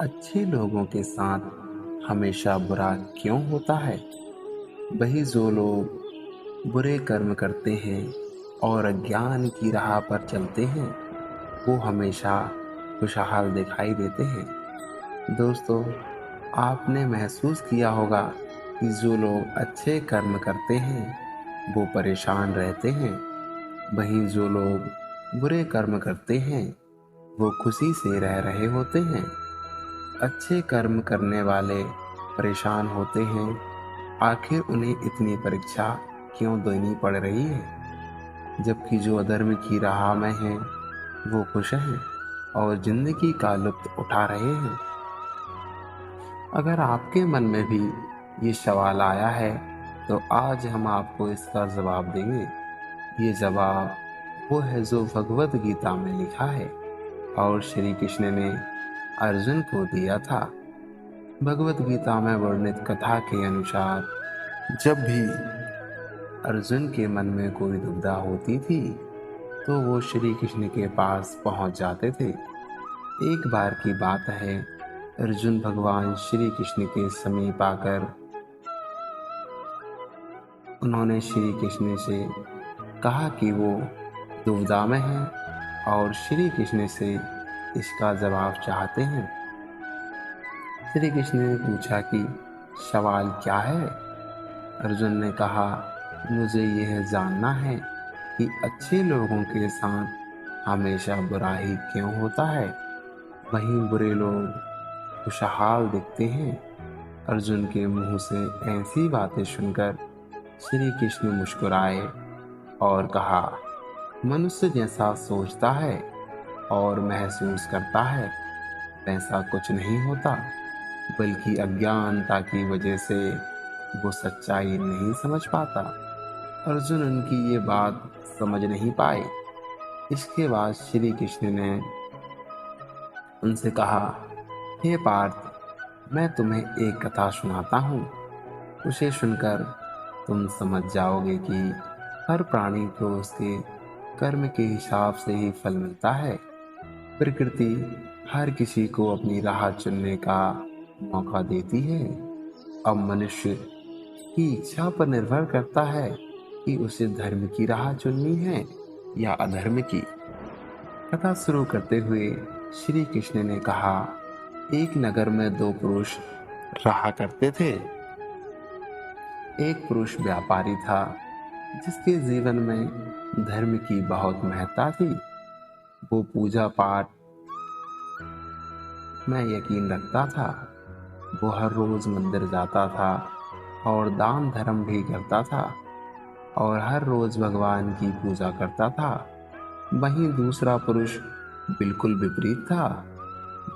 अच्छे लोगों के साथ हमेशा बुरा क्यों होता है? वही जो लोग बुरे कर्म करते हैं और अज्ञान की राह पर चलते हैं, वो हमेशा खुशहाल दिखाई देते हैं। दोस्तों, आपने महसूस किया होगा कि जो लोग अच्छे कर्म करते हैं, वो परेशान रहते हैं। वहीं जो लोग बुरे कर्म करते हैं, वो खुशी से रह रहे होते हैं। अच्छे कर्म करने वाले परेशान होते हैं। आखिर उन्हें इतनी परीक्षा क्यों देनी पड़ रही है? जबकि जो अधर्म की राह में हैं, वो खुश हैं और जिंदगी का लुत्फ उठा रहे हैं। अगर आपके मन में भी ये सवाल आया है, तो आज हम आपको इसका जवाब देंगे। ये जवाब वो है जो भगवत गीता में लिखा है और श्री कृष्ण ने अर्जुन को दिया था। भगवत गीता में वर्णित कथा के अनुसार जब भी अर्जुन के मन में कोई दुविधा होती थी, तो वो श्री कृष्ण के पास पहुंच जाते थे। एक बार की बात है, अर्जुन भगवान श्री कृष्ण के समीप आकर उन्होंने श्री कृष्ण से कहा कि वो दुविधा में हैं और श्री कृष्ण से इसका जवाब चाहते हैं। श्री कृष्ण ने पूछा कि सवाल क्या है? अर्जुन ने कहा, मुझे यह जानना है कि अच्छे लोगों के साथ हमेशा बुरा ही क्यों होता है, वहीं बुरे लोग खुशहाल दिखते हैं। अर्जुन के मुंह से ऐसी बातें सुनकर श्री कृष्ण मुस्कुराए और कहा, मनुष्य जैसा सोचता है और महसूस करता है, वैसा कुछ नहीं होता, बल्कि अज्ञानता की वजह से वो सच्चाई नहीं समझ पाता। अर्जुन उनकी ये बात समझ नहीं पाए। इसके बाद श्री कृष्ण ने उनसे कहा, हे पार्थ, मैं तुम्हें एक कथा सुनाता हूँ। उसे सुनकर तुम समझ जाओगे कि हर प्राणी को उसके कर्म के हिसाब से ही फल मिलता है। प्रकृति हर किसी को अपनी राह चुनने का मौका देती है। अब मनुष्य की इच्छा पर निर्भर करता है कि उसे धर्म की राह चुननी है या अधर्म की। कथा शुरू करते हुए श्री कृष्ण ने कहा, एक नगर में दो पुरुष रहा करते थे। एक पुरुष व्यापारी था, जिसके जीवन में धर्म की बहुत महत्ता थी। वो पूजा पाठ में यकीन रखता था। वो हर रोज मंदिर जाता था और दान धर्म भी करता था और हर रोज भगवान की पूजा करता था। वहीं दूसरा पुरुष बिल्कुल विपरीत था।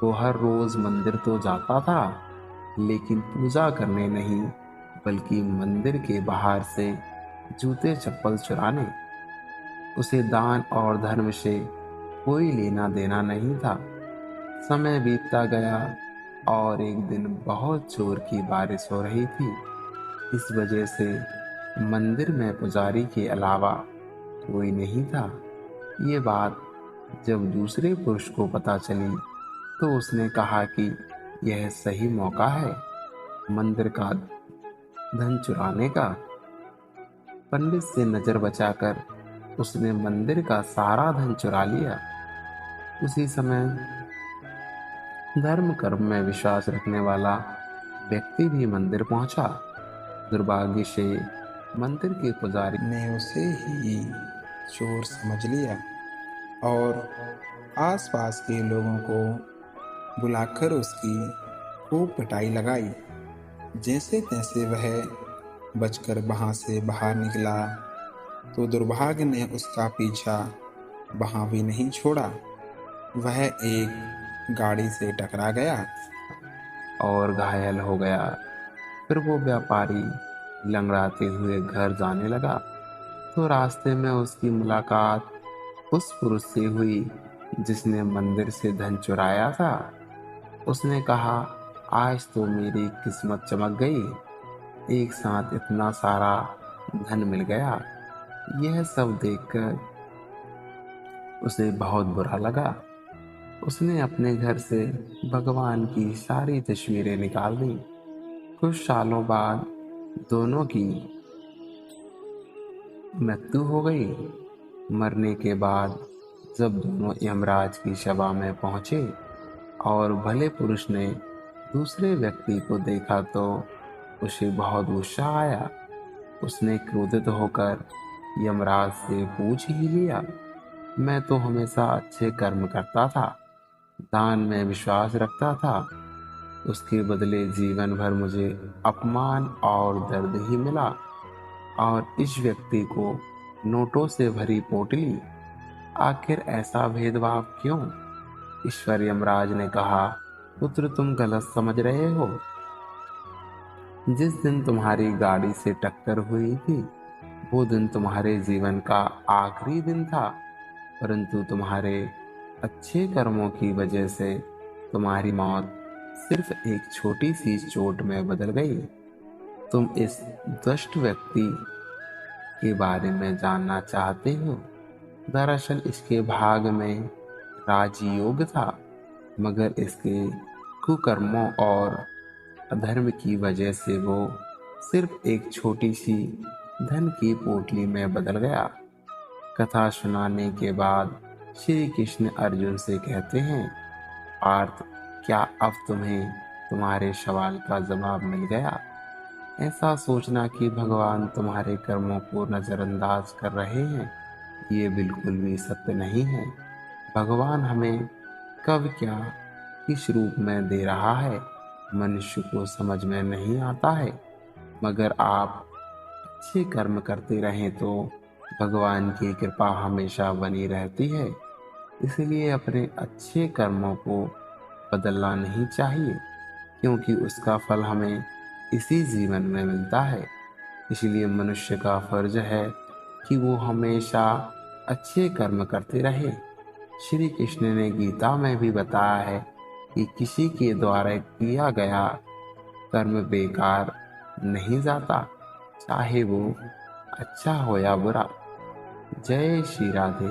वो हर रोज मंदिर तो जाता था, लेकिन पूजा करने नहीं, बल्कि मंदिर के बाहर से जूते चप्पल चुराने। उसे दान और धर्म से कोई लेना देना नहीं था। समय बीतता गया और एक दिन बहुत जोर की बारिश हो रही थी। इस वजह से मंदिर में पुजारी के अलावा कोई नहीं था। ये बात जब दूसरे पुरुष को पता चली, तो उसने कहा कि यह सही मौका है मंदिर का धन चुराने का। पंडित से नजर बचाकर उसने मंदिर का सारा धन चुरा लिया। उसी समय धर्म कर्म में विश्वास रखने वाला व्यक्ति भी मंदिर पहुंचा। दुर्भाग्य से मंदिर के पुजारी ने उसे ही चोर समझ लिया और आसपास के लोगों को बुलाकर उसकी खूब पिटाई लगाई। जैसे तैसे वह बचकर वहां से बाहर निकला, तो दुर्भाग्य ने उसका पीछा वहां भी नहीं छोड़ा। वह एक गाड़ी से टकरा गया और घायल हो गया। फिर वो व्यापारी लंगड़ाते हुए घर जाने लगा, तो रास्ते में उसकी मुलाकात उस पुरुष से हुई जिसने मंदिर से धन चुराया था। उसने कहा, आज तो मेरी किस्मत चमक गई, एक साथ इतना सारा धन मिल गया। यह सब देखकर उसे बहुत बुरा लगा। उसने अपने घर से भगवान की सारी तस्वीरें निकाल दी। कुछ सालों बाद दोनों की मृत्यु हो गई। मरने के बाद जब दोनों यमराज की सभा में पहुंचे और भले पुरुष ने दूसरे व्यक्ति को देखा तो उसे बहुत गुस्सा आया। उसने क्रोधित होकर यमराज से पूछ ही लिया, मैं तो हमेशा अच्छे कर्म करता था, दान में विश्वास रखता था, उसके बदले जीवन भर मुझे अपमान और दर्द ही मिला, और इस व्यक्ति को नोटों से भरी पोटली, आखिर ऐसा भेदभाव क्यों? ईश्वर यमराज ने कहा, पुत्र तुम गलत समझ रहे हो। जिस दिन तुम्हारी गाड़ी से टक्कर हुई थी वो दिन तुम्हारे जीवन का आखिरी दिन था, परंतु तुम्हारे अच्छे कर्मों की वजह से तुम्हारी मौत सिर्फ एक छोटी सी चोट में बदल गई। तुम इस दुष्ट व्यक्ति के बारे में जानना चाहते हो? दरअसल इसके भाग में राजयोग था, मगर इसके कुकर्मों और अधर्म की वजह से वो सिर्फ एक छोटी सी धन की पोटली में बदल गया। कथा सुनाने के बाद श्री कृष्ण अर्जुन से कहते हैं, पार्थ, क्या अब तुम्हें तुम्हारे सवाल का जवाब मिल गया? ऐसा सोचना कि भगवान तुम्हारे कर्मों को नजरअंदाज कर रहे हैं, ये बिल्कुल भी सत्य नहीं है। भगवान हमें कब क्या किस रूप में दे रहा है मनुष्य को समझ में नहीं आता है, मगर आप अच्छे कर्म करते रहें तो भगवान की कृपा हमेशा बनी रहती है। इसलिए अपने अच्छे कर्मों को बदलना नहीं चाहिए, क्योंकि उसका फल हमें इसी जीवन में मिलता है। इसलिए मनुष्य का फर्ज है कि वो हमेशा अच्छे कर्म करते रहे। श्री कृष्ण ने गीता में भी बताया है कि किसी के द्वारा किया गया कर्म बेकार नहीं जाता, चाहे वो अच्छा हो या बुरा। जय श्री राधे।